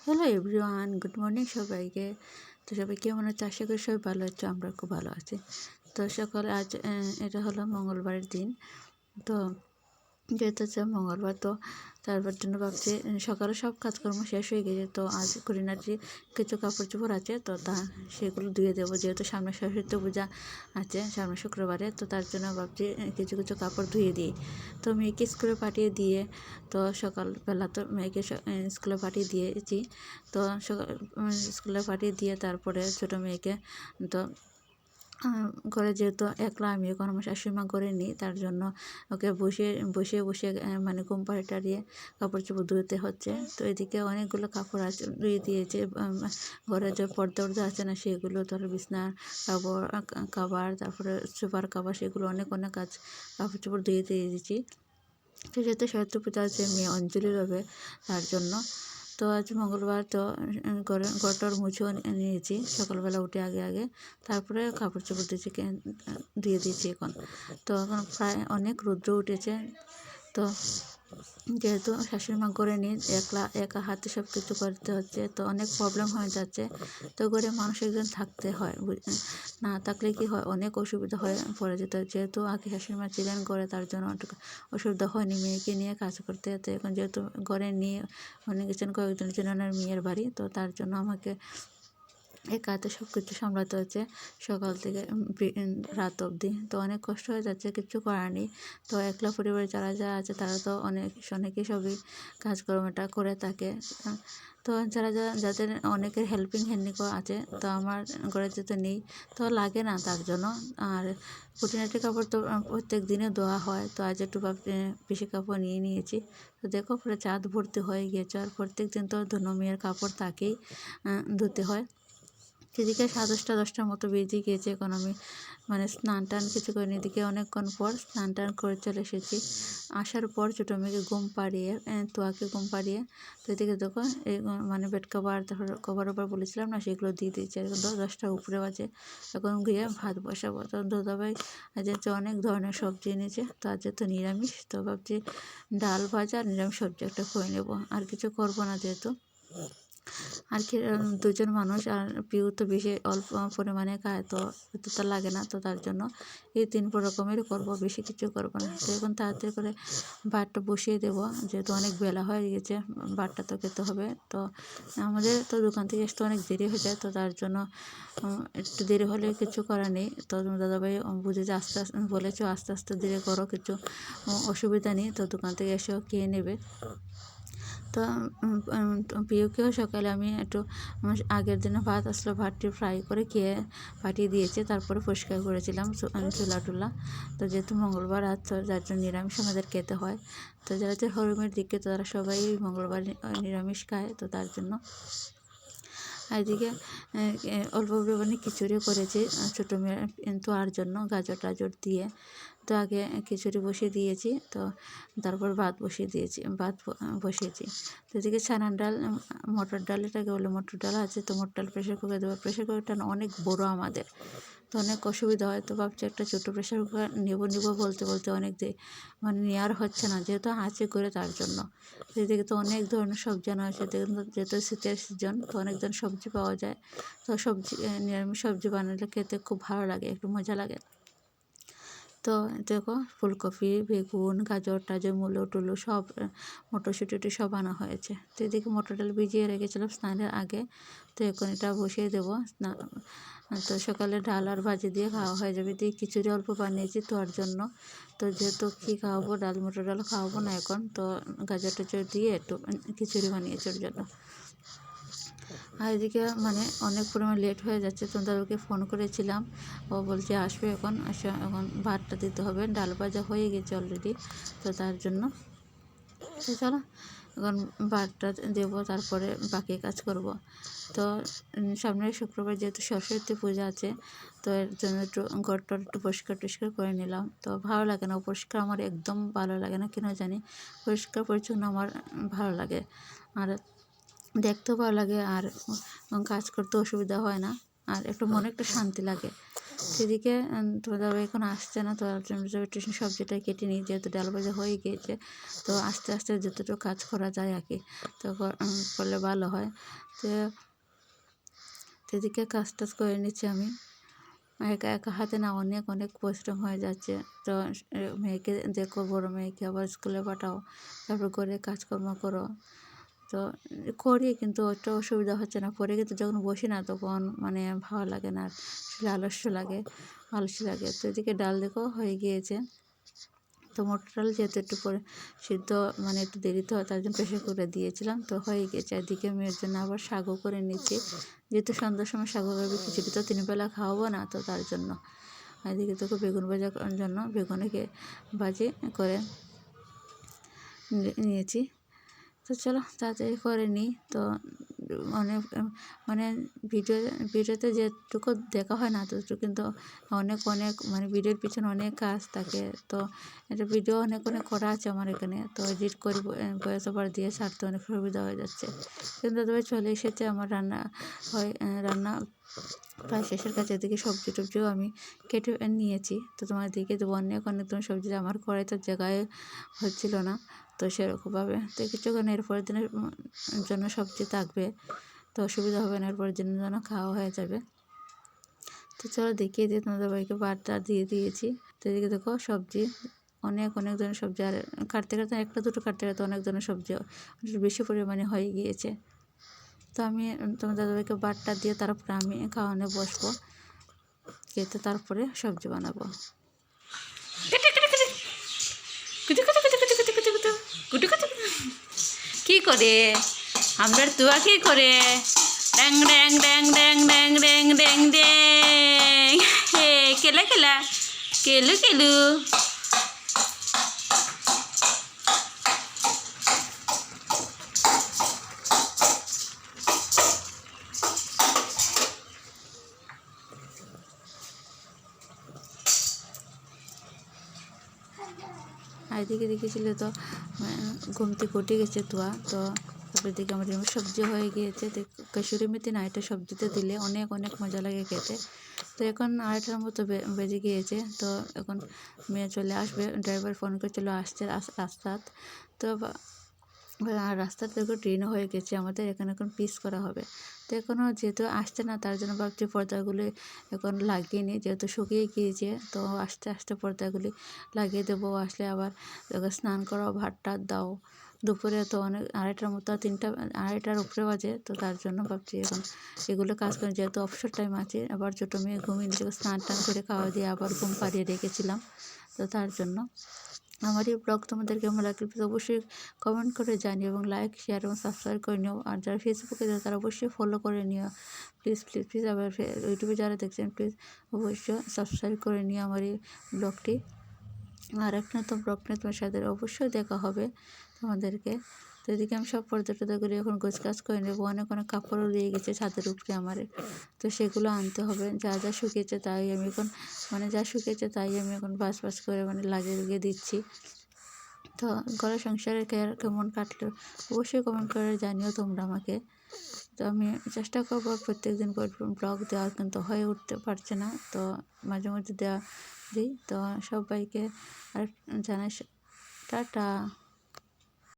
Hello everyone, good morning সবাইকে। তো সবাই কেমন আছে? আশা করি সবাই ভালো আছে, আমরা খুব ভালো আছি। তো সকালে আজ এটা হলো মঙ্গলবারের দিন। তো যেহেতু হচ্ছে মঙ্গলবার, তো তারপর জন্য ভাবছি সকালে সব কাজকর্ম শেষ হয়ে গেছে। তো আজ খুঁটিনাটি কিছু কাপড় চোপড় আছে, তো সেগুলো ধুয়ে দেবো, যেহেতু সামনে সরস্বতী পূজা আছে সামনে শুক্রবারে। তো তার জন্য ভাবছি কিছু কিছু কাপড় ধুয়ে দিই। তো মেয়েকে স্কুলে পাঠিয়ে দিয়ে, তো সকালবেলা তো মেয়েকে স্কুলে পাঠিয়ে দিয়েছি। তো স্কুলে পাঠিয়ে দিয়ে তারপরে ছোটো মেয়েকে তো ঘরে যেহেতু একলা আমি, এখন আমার শাশুড়িমা করে নিই, তার জন্য ওকে বসে বসে মানে ঘুম পাড়িয়ে টাড়িয়ে কাপড় চোপড় ধুতে হচ্ছে। তো এদিকে অনেকগুলো কাপড় আছে, ধুয়ে দিয়েছে। ঘরে যে পর্দা আছে না, সেগুলো, ধরো বিছনার কাপড়, কাভার, তারপরে সোফার কাভার, সেগুলো অনেক কাজ কাপড় চোপড় ধুয়ে দিয়ে দিয়েছি। তো যেহেতু সরস্বতী পূজা আছে, মেয়ে অঞ্জলি হবে, তার জন্য। তো আজ মঙ্গলবার, তো ঘরটার মুছেও নিয়েছি সকালবেলা উঠে আগে আগে। তারপরে কাপড় চোপড় ধুয়ে দিয়েছি এখন। তো এখন প্রায় অনেক রৌদ্র উঠেছে। তো যেহেতু শাশুড়িমা করে নিয়ে একা হাতে সব কিছু করতে হচ্ছে, তো অনেক প্রবলেম হয়ে যাচ্ছে। তো ঘরে মানুষ একজন থাকতে হয়, না থাকলে কি হয়, অনেক অসুবিধা হয়ে পড়ে যেত। যেহেতু আগে শাশুড়িমা ছিলেন ঘরে, তার জন্য অসুবিধা হয়নি মেয়েকে নিয়ে কাজ করতে। তো এখন যেহেতু ঘরে নিয়ে অনেক গেছেন কয়েকজনের জন্য মেয়ের বাড়ি, তো তার জন্য আমাকে একা হাতে সব কিছু সামলাতে হচ্ছে সকাল থেকে রাত অবধি। তো অনেক কষ্ট হয়ে যাচ্ছে, কিছু করার নেই। তো একলা পরিবারে যারা যারা আছে, তারা তো অনেকেই সবই কাজকর্মটা করে থাকে। তো যাদের অনেকের হেল্পিং হ্যান্ড আছে, তো আমার ঘরে যেহেতু নেই, তো লাগে না তার জন্য। আর খুঁটিনাটি কাপড় তো প্রত্যেক দিনে ধোয়া হয়। তো আজ একটু বেশি কাপড় নিয়ে নিয়েছি। তো দেখো পুরো চাঁদ ভর্তি হয়ে গিয়েছে। আর প্রত্যেক দিন তো মেয়ের কাপড় তাকেই ধুতে হয়। সেদিকে 10:30 মতো বেজে গিয়েছে। এখন আমি মানে স্নান টান কিছু করিনি। এদিকে অনেকক্ষণ পর স্নান টান করে চলে এসেছি। আসার পর ছোটো মেয়েকে ঘুম পাড়িয়ে, তোয়াকে ঘুম পাড়িয়ে, তো এদিকে দেখো এই মানে বেড কভার, তারপর কভার ওভার বলেছিলাম না, সেগুলো দিয়ে দিয়েছি। এখন 10টার উপরে বাজে। এখন গিয়ে ভাত বসাবো। তো দাদাভাই আজ হচ্ছে অনেক ধরনের সবজি এনেছে। তো আজ তো নিরামিষ, তো ভাবছি ডাল ভাজা আর নিরামিষ সবজি একটা করে নেবো। আর কিছু করবো না যেহেতু। আর কি দুজন মানুষ, আর পিউ তো বেশি অল্প পরিমাণে খায়, তো এত তো লাগে না। তো তার জন্য এই 3 রকমেরই করবো, বেশি কিছু করবো না। তো এখন তাড়াতাড়ি করে ভাতটা বসিয়ে দেবো, যেহেতু অনেক বেলা হয়ে গেছে, ভাতটা তো খেতে হবে। তো আমাদের তো দোকান থেকে আসতে অনেক দেরি হয়ে যায়, তো তার জন্য একটু দেরি হলে কিছু করার নেই। তো দাদাভাই বুঝে যে আস্তে আস্তে বলেছো, আস্তে আস্তে ধীরে করো, কিছু অসুবিধা নেই। তো দোকান থেকে এসেও খেয়ে নেবে। তো প্রিয়কেও সকালে আমি একটু আগের দিনে ভাত আসলো, ভাতটি ফ্রাই করে খেয়ে পাঠিয়ে দিয়েছে। তারপরে পরিষ্কার করেছিলাম চুলা টুলা। তো যেহেতু মঙ্গলবার আজ, তো যার জন্য নিরামিষ আমাদের খেতে হয়। তো যারা যে হরিমের দিকে, তো তারা সবাই মঙ্গলবার নিরামিষ খায়, তো তার জন্য। আর এদিকে অল্প পরিমাণে খিচুড়ি করেছি ছোটো মেয়ের তোয়ার জন্য, গাজর টাজর দিয়ে। তো আগে খিচুড়ি বসিয়ে দিয়েছি, তো তারপর ভাত বসিয়েছি। তো এদিকে ছানার ডাল, মটর ডাল, এটাকে বলে মটর ডাল আছে। তো মটর ডাল প্রেশার কুকারে দেবো। প্রেশার কুকারটা অনেক বড় আমাদের, তো অনেক অসুবিধা হয়। তো ভাবছি একটা ছোটো প্রেশার কুকার নেবো বলতে বলতে অনেক মানে নেওয়ার হচ্ছে না, যেহেতু আছে করে, তার জন্য। এদিকে তো অনেক ধরনের সবজি আনা হয়েছে, যেহেতু শীতের সিজন, তো অনেক ধরনের সবজি পাওয়া যায়। তো নিরামিষ সবজি বানালে খেতে খুব ভালো লাগে, একটু মজা লাগে। তো দেখো ফুলকপি, বেগুন, গাজর টাজর, মূলো টুলো সব, মটরশুঁটি সব আনা হয়েছে। তো এদিকে মটর ডাল ভিজিয়ে রেখেছিলাম স্নানের আগে। তো এখন এটা বসিয়ে দেবো। তো সকালে ডাল আর ভাজি দিয়ে খাওয়া হয়ে যাবে। দিয়ে খিচুড়ি অল্প বানিয়েছি তোর জন্য। তো যেহেতু কী খাওয়াবো, ডাল মটর ডাল খাওয়াবো না এখন, তো গাজর টাজর দিয়ে একটু খিচুড়ি বানিয়েছি ওর জন্য। আর এদিকে মানে অনেক পরিমাণ লেট হয়ে যাচ্ছে। তো দাদুকে ফোন করেছিলাম, ও বলছে আসবে এখন, এখন ভাতটা দিতে হবে। ডাল ভাজা হয়ে গেছে অলরেডি, তো তার জন্য। তো চলো এখন ভাতটা দেবো, তারপরে বাকি কাজ করব। তো সামনের শুক্রবার যেহেতু সরস্বতী পূজা আছে, তো এর জন্য একটু ঘরটা একটু পরিষ্কার টরিষ্কার করে নিলাম। তো ভালো লাগে না, পরিষ্কার আমার একদম ভালো লাগে না, কেন জানি। পরিষ্কার পরিচ্ছন্ন আমার ভালো লাগে, আর দেখতেও ভালো লাগে, আর কাজ করতে অসুবিধা হয় না। আর একটু মনে একটু শান্তি লাগে। সেদিকে তোমার দাদাভাই এখন আসছে না, তো টিউশন সবজিটা কেটে নিই, যেহেতু ডাল ভাজা হয়ে গিয়েছে। তো আস্তে আস্তে যতটুকু কাজ করা যায় আর কি, তো করলে ভালো হয়। তো সেদিকে কাজ টাজ করে নিচ্ছি আমি। একা একা হাতে না অনেক অনেক পরিশ্রম হয়ে যাচ্ছে। তো মেয়েকে দেখো, বড় মেয়েকে আবার স্কুলে পাঠাও, তারপর করে কাজকর্ম করো। তো করি, কিন্তু ওটা অসুবিধা হচ্ছে না। পরে কিন্তু যখন বসি না তখন মানে ভালো লাগে না, আসলে আলস্য লাগে। তো এদিকে ডাল দেখো হয়ে গিয়েছে। তো মটর ডাল যেহেতু একটু পরে সিদ্ধ মানে একটু দেরিতে হয়, তার জন্য প্রেশার কুকারে দিয়েছিলাম, তো হয়ে গেছে। এদিকে মেয়ের জন্য আবার শাকও করে নিচ্ছি, যেহেতু সন্ধ্যার সময় শাক হবে, খিচুড়ি তো 3 বেলা খাওয়াবো না, তো তার জন্য। এদিকে তোকে বেগুন ভাজা করার জন্য বেগুনকে ভাজি করে নিয়েছি। তো চলো তাড়াতাড়ি করে নিই। তো অনেক মানে ভিডিওতে যেটুকু দেখা হয় না ততটুকু কিন্তু অনেক মানে ভিডিওর পিছনে অনেক কাজ থাকে। তো এটা ভিডিও অনেক করা আছে আমার এখানে, তো এডিট করে ভয়েস ওভার দিয়ে ছাড়তে অনেক সুবিধা হয়ে যাচ্ছে। কিন্তু তবে চলে এসেছে আমার রান্না প্রায় শেষের কাছে। এদিকে সবজি টবজিও আমি কেটে নিয়েছি। তো তোমার দিকে দেবো অনেক তোমার সবজি আমার কড়াইতে জায়গায় হচ্ছিল না, তো সেরকমভাবে তো কিছুক্ষণ এরপরের দিনের জন্য সবজি থাকবে, তো অসুবিধা হবে না, এরপরের দিনের জন্য খাওয়া হয়ে যাবে। তো চলো দেখিয়ে দিয়ে তোমাদের ভাইকে ভাতটা দিয়ে দিয়েছি। তো এদিকে দেখো সবজি অনেক ধরনের সবজি, আর কাটতে একটা দুটো কাটতে অনেক ধরনের সবজি বেশি পরিমাণে হয়ে গিয়েছে। তো আমি তোমার দাদাভাইকে ভাতটা দিয়ে তারপরে আমি খাওয়ানো বসবো, খেতে তারপরে সবজি বানাবো। কি করে আমরা তুয়া কি করে ড্যাং ড্যাং ড্যাং ড্যাং ড্যাং ড্যাং ড্যাং ড্যাং, হে খেলা খেলা কেলু কেলু। আর এদিকে দেখেছিল তো ঘুম থেকে উঠে গেছে তুয়া। তো তারপরে দিকে আমার সবজি হয়ে গিয়েছে। কসুরি মেথি না, এটা সবজিতে দিলে অনেক মজা লাগে খেতে। তো এখন 8টার মতো বেজে গিয়েছে। তো এখন মেয়ে চলে আসবে, ড্রাইভার ফোন করে চলে আসছে রাস্তাত। তো আর রাস্তার দেখো ট্রেনও হয়ে গেছে, আমাদের এখানে এখন পিস করা হবে। তো এখনও যেহেতু আসছে না, তার জন্য ভাবছি পর্দাগুলি এখন লাগিয়ে নিই, যেহেতু শুকিয়ে গিয়েছে। তো আস্তে আস্তে পর্দাগুলি লাগিয়ে দেবো, আসলে আবার স্নান করো, ভাত টাত দাও। দুপুরে তো অনেক 2:30টার মতো, 2:30টার উপরে বাজে। তো তার জন্য ভাবছি এখন এগুলো কাজ করে, যেহেতু অবসর টাইম আছে। আবার ছোটো মেয়ে ঘুমিয়ে নিজেকে স্নান টান করে খাওয়া দিয়ে আবার ঘুম পাড়িয়ে রেখেছিলাম। তো তার জন্য আমার এই ব্লগ তোমাদের কেমন লাগলে প্লিজ অবশ্যই কমেন্ট করে জানিও, এবং লাইক শেয়ার এবং সাবস্ক্রাইব করে নিও। আর যারা ফেসবুকে যায় তারা অবশ্যই ফলো করে নিও, প্লিজ। আবার ইউটিউবে যারা দেখছেন প্লিজ অবশ্যই সাবস্ক্রাইব করে নিও আমার এই ব্লগটি। আর একটা নতুন ব্লগ নিয়ে তোমার সাথে অবশ্যই দেখা হবে তোমাদেরকে। তো এদিকে আমি সব পর্দাটর্দাগুলি এখন গোছগাছ করে নেবো। অনেক কাপড়ও দিয়ে গেছে ছাদের উপরে আমার, তো সেগুলো আনতে হবে। যা শুকিয়েছে তাই আমি এখন বাস করে লাগিয়ে দিচ্ছি। তো ঘরের সংসারে কেমন কাটলো অবশ্যই কমেন্ট করে জানিও তোমরা আমাকে। তো আমি চেষ্টা করবো প্রত্যেকদিন ব্লগ দেওয়ার, কিন্তু হয়ে উঠতে পারছে না। তো মাঝে মধ্যে দিই। তো সবাইকে আর জানাই টাটা।